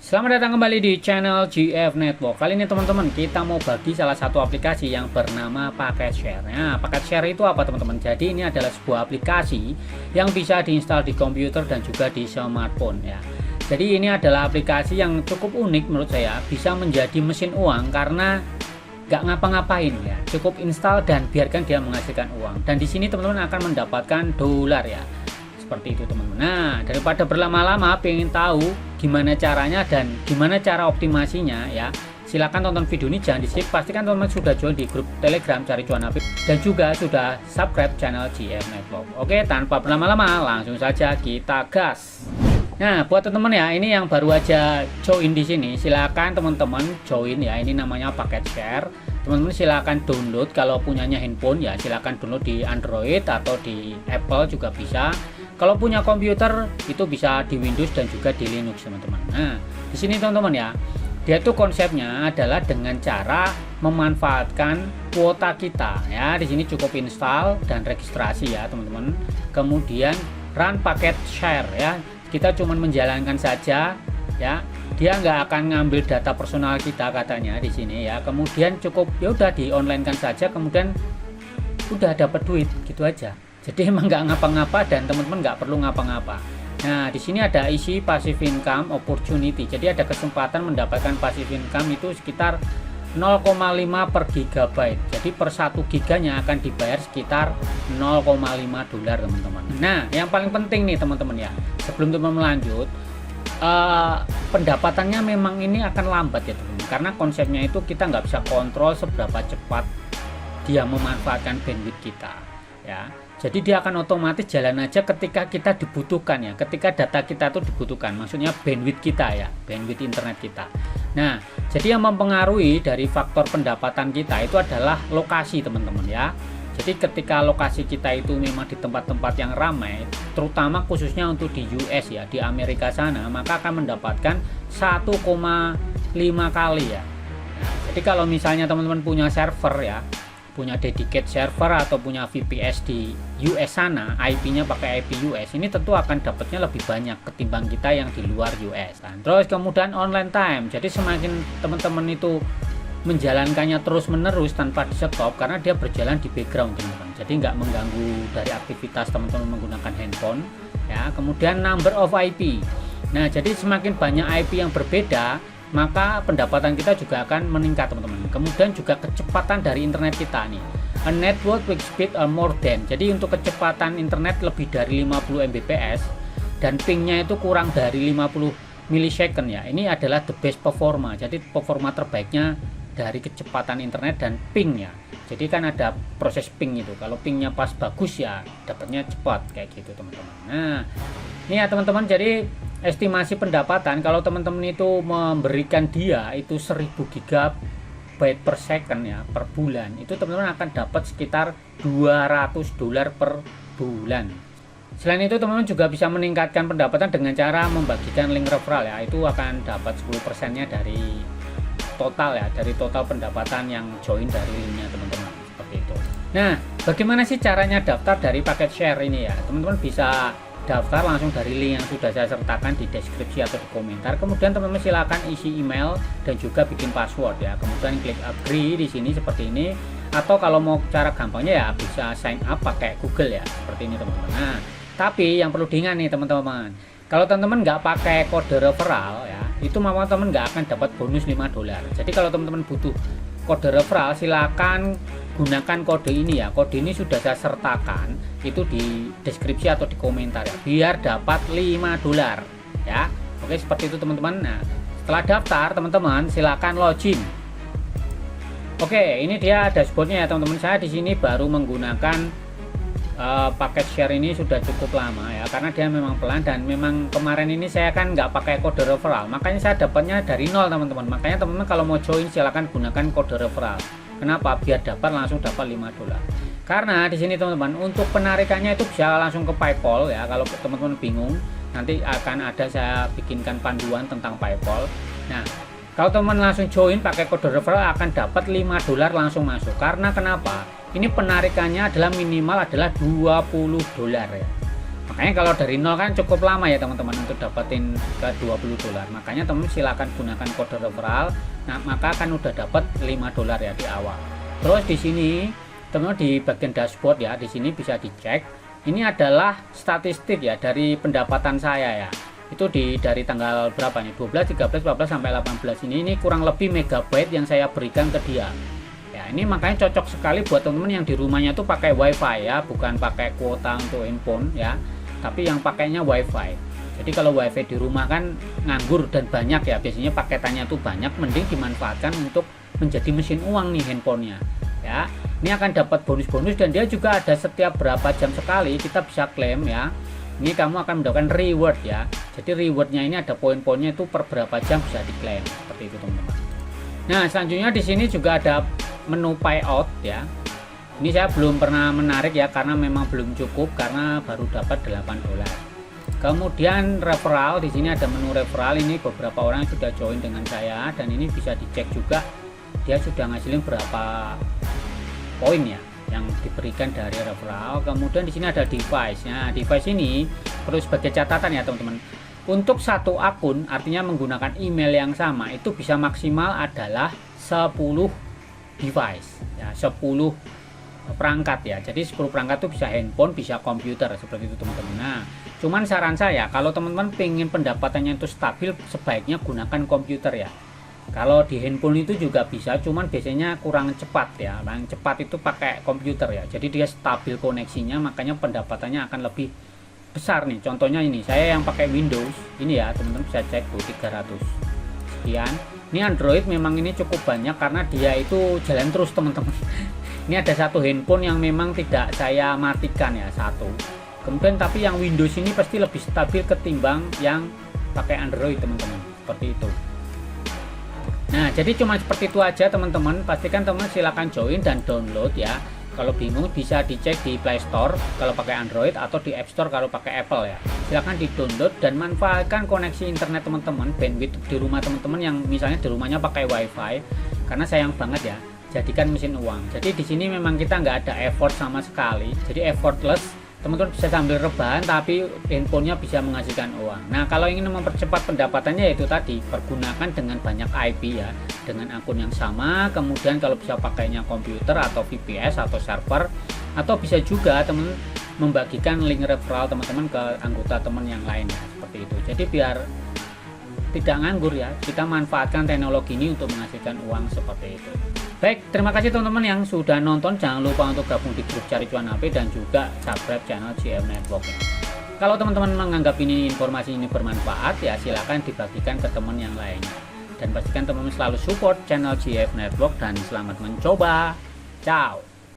Selamat datang kembali di channel GF Network. Kali ini teman-teman kita mau bagi salah satu aplikasi yang bernama Paket Share. Nah, Paket Share itu apa teman-teman? Jadi ini adalah sebuah aplikasi yang bisa diinstal di komputer dan juga di smartphone ya. Jadi ini adalah aplikasi yang cukup unik menurut saya, bisa menjadi mesin uang karena nggak ngapa-ngapain ya. Cukup install dan biarkan dia menghasilkan uang. Dan di sini teman-teman akan mendapatkan dolar ya. Seperti itu teman-teman. Nah, daripada berlama-lama pengen tahu gimana caranya dan gimana cara optimasinya ya, silahkan tonton video ini, jangan di skip. Pastikan teman-teman sudah join di grup Telegram Cari Cuan Apik dan juga sudah subscribe channel GF Network. Oke, tanpa berlama-lama langsung saja kita gas. Nah, buat teman-teman ya, ini yang baru aja join di sini, silakan teman-teman join ya. Ini namanya Paket Share. Teman-teman silakan download kalau punyanya handphone ya, silakan download di Android atau di Apple juga bisa. Kalau punya komputer itu bisa di Windows dan juga di Linux teman-teman. Nah, di sini teman-teman ya, dia tuh konsepnya adalah dengan cara memanfaatkan kuota kita ya. Di sini cukup install dan registrasi ya teman-teman. Kemudian run paket share ya. Kita cuma menjalankan saja ya. Dia nggak akan ngambil data personal kita katanya di sini ya. Kemudian cukup ya udah di online kan saja, kemudian udah dapat duit gitu aja. Jadi emang nggak ngapa-ngapa dan teman-teman nggak perlu ngapa-ngapa. Nah, di sini ada isi passive income opportunity. Jadi ada kesempatan mendapatkan passive income itu sekitar 0,5 per gigabyte. Jadi per 1 giganya akan dibayar sekitar 0,5 dolar teman-teman. Nah, yang paling penting nih teman-teman ya, sebelum teman-teman lanjut, pendapatannya memang ini akan lambat ya teman-teman. Karena konsepnya itu kita nggak bisa kontrol seberapa cepat dia memanfaatkan bandwidth kita ya. Jadi dia akan otomatis jalan aja ketika kita dibutuhkan ya, ketika data kita itu dibutuhkan, maksudnya bandwidth kita ya, bandwidth internet kita. Nah, jadi yang mempengaruhi dari faktor pendapatan kita itu adalah lokasi teman-teman ya. Jadi ketika lokasi kita itu memang di tempat-tempat yang ramai, terutama khususnya untuk di US ya, di Amerika sana, maka akan mendapatkan 1,5 kali ya. Nah, jadi kalau misalnya teman-teman punya server ya, punya dedicated server atau punya VPS di US sana, IP-nya pakai IP US, ini tentu akan dapatnya lebih banyak ketimbang kita yang di luar US kan. Terus kemudian online time, jadi semakin teman-teman itu menjalankannya terus menerus tanpa di stop karena dia berjalan di background teman-teman, jadi nggak mengganggu dari aktivitas teman-teman menggunakan handphone ya. Kemudian number of IP, nah jadi semakin banyak IP yang berbeda maka pendapatan kita juga akan meningkat teman-teman. Kemudian juga kecepatan dari internet kita nih, a network with speed or more than, jadi untuk kecepatan internet lebih dari 50 Mbps dan pingnya itu kurang dari 50 millisecond ya. Ini adalah the best performa, jadi performa terbaiknya dari kecepatan internet dan ping ya. Jadi kan ada proses ping itu, kalau pingnya pas bagus ya dapatnya cepat kayak gitu teman-teman. Nah ini ya teman-teman, jadi estimasi pendapatan kalau teman-teman itu memberikan dia itu 1000 gigabyte per second ya per bulan, itu teman-teman akan dapat sekitar 200 dolar per bulan. Selain itu teman-teman juga bisa meningkatkan pendapatan dengan cara membagikan link referral ya, itu akan dapat 10% nya dari total ya, dari total pendapatan yang join dari linknya teman-teman, seperti itu. Nah, bagaimana sih caranya daftar dari paket share ini ya? Teman-teman bisa daftar langsung dari link yang sudah saya sertakan di deskripsi atau di komentar. Kemudian teman-teman silakan isi email dan juga bikin password ya. Kemudian klik agree di sini seperti ini. Atau kalau mau cara gampangnya ya bisa sign up pakai Google ya, seperti ini teman-teman. Nah, tapi yang perlu diingat nih teman-teman, kalau teman-teman nggak pakai kode referral ya, itu maka teman nggak akan dapat bonus 5 dolar. Jadi kalau teman-teman butuh kode referral, silakan gunakan kode ini ya. Kode ini sudah saya sertakan itu di deskripsi atau di komentar ya, biar dapat 5 dolar ya. Oke, seperti itu teman-teman. Nah, setelah daftar teman-teman silakan login. Oke, ini dia dashboardnya ya teman-teman. Saya di sini baru menggunakan paket share ini sudah cukup lama ya, karena dia memang pelan dan memang kemarin ini saya kan nggak pakai kode referral, makanya saya dapatnya dari nol teman-teman. Makanya teman-teman kalau mau join silahkan gunakan kode referral. Kenapa? Biar langsung dapat 5 dolar. Karena di sini teman-teman untuk penarikannya itu bisa langsung ke PayPal ya. Kalau teman-teman bingung, nanti akan ada saya bikinkan panduan tentang PayPal. Nah, kalau teman langsung join pakai kode referral akan dapat 5 dolar langsung masuk. Karena kenapa? Ini penarikannya adalah minimal adalah 20 dolar ya. Makanya kalau dari nol kan cukup lama ya teman-teman untuk dapetin ke $20. Makanya teman silakan gunakan kode referral. Nah, maka akan udah dapat $5 ya di awal. Terus di sini teman-teman di bagian dashboard ya, di sini bisa dicek. Ini adalah statistik ya dari pendapatan saya ya. Itu dari tanggal berapa nih? 12, 13, 14 sampai 18 ini kurang lebih megabyte yang saya berikan ke dia. Ya, ini makanya cocok sekali buat teman-teman yang di rumahnya tuh pakai wifi ya, bukan pakai kuota untuk handphone ya, tapi yang pakainya wifi. Jadi kalau wifi di rumah kan nganggur dan banyak ya, biasanya paketannya tuh banyak, mending dimanfaatkan untuk menjadi mesin uang nih handphonenya ya. Ini akan dapat bonus-bonus dan dia juga ada setiap berapa jam sekali kita bisa klaim ya. Ini kamu akan mendapatkan reward ya. Jadi rewardnya ini ada poin-poinnya itu per berapa jam bisa diklaim seperti itu teman-teman. Nah, selanjutnya di sini juga ada menu payout ya. Ini saya belum pernah menarik ya karena memang belum cukup karena baru dapat $8. Kemudian referral, di sini ada menu referral, ini beberapa orang sudah join dengan saya dan ini bisa dicek juga dia sudah ngasilin berapa poin ya yang diberikan dari referral. Kemudian di sini ada device. Nah, device ini perlu sebagai catatan ya teman-teman. Untuk satu akun artinya menggunakan email yang sama itu bisa maksimal adalah 10 device ya, 10 perangkat ya. Jadi 10 perangkat itu bisa handphone, bisa komputer seperti itu teman-teman. Nah, cuman saran saya kalau teman-teman pengen pendapatannya itu stabil sebaiknya gunakan komputer ya. Kalau di handphone itu juga bisa, cuman biasanya kurang cepat ya. Yang cepat itu pakai komputer ya. Jadi dia stabil koneksinya, makanya pendapatannya akan lebih besar nih. Contohnya ini, saya yang pakai Windows ini ya, teman-teman bisa cek tuh 300 sekian. Ini Android memang ini cukup banyak karena dia itu jalan terus teman-teman. Ini ada satu handphone yang memang tidak saya matikan ya, satu. Kemudian tapi yang Windows ini pasti lebih stabil ketimbang yang pakai Android teman-teman, seperti itu. Nah, jadi cuma seperti itu aja teman-teman. Pastikan teman silakan join dan download ya. Kalau bingung bisa dicek di Play Store kalau pakai Android atau di App Store kalau pakai Apple ya. Silakan di-download dan manfaatkan koneksi internet teman-teman, bandwidth di rumah teman-teman yang misalnya di rumahnya pakai WiFi. Karena sayang banget ya, jadikan mesin uang. Jadi di sini memang kita nggak ada effort sama sekali. Jadi effortless. Teman-teman bisa sambil rebahan tapi handphonenya bisa menghasilkan uang. Nah, kalau ingin mempercepat pendapatannya yaitu tadi pergunakan dengan banyak IP ya, dengan akun yang sama. Kemudian kalau bisa pakainya komputer atau VPS atau server, atau bisa juga teman membagikan link referral teman-teman ke anggota teman yang lain ya, seperti itu. Jadi biar tidak nganggur ya, kita manfaatkan teknologi ini untuk menghasilkan uang seperti itu. Baik, terima kasih teman-teman yang sudah nonton. Jangan lupa untuk gabung di grup Cari Cuan HP dan juga subscribe channel GF Network. Kalau teman-teman menganggap informasi ini bermanfaat ya silakan dibagikan ke teman yang lainnya. Dan pastikan teman-teman selalu support channel GF Network dan selamat mencoba. Ciao.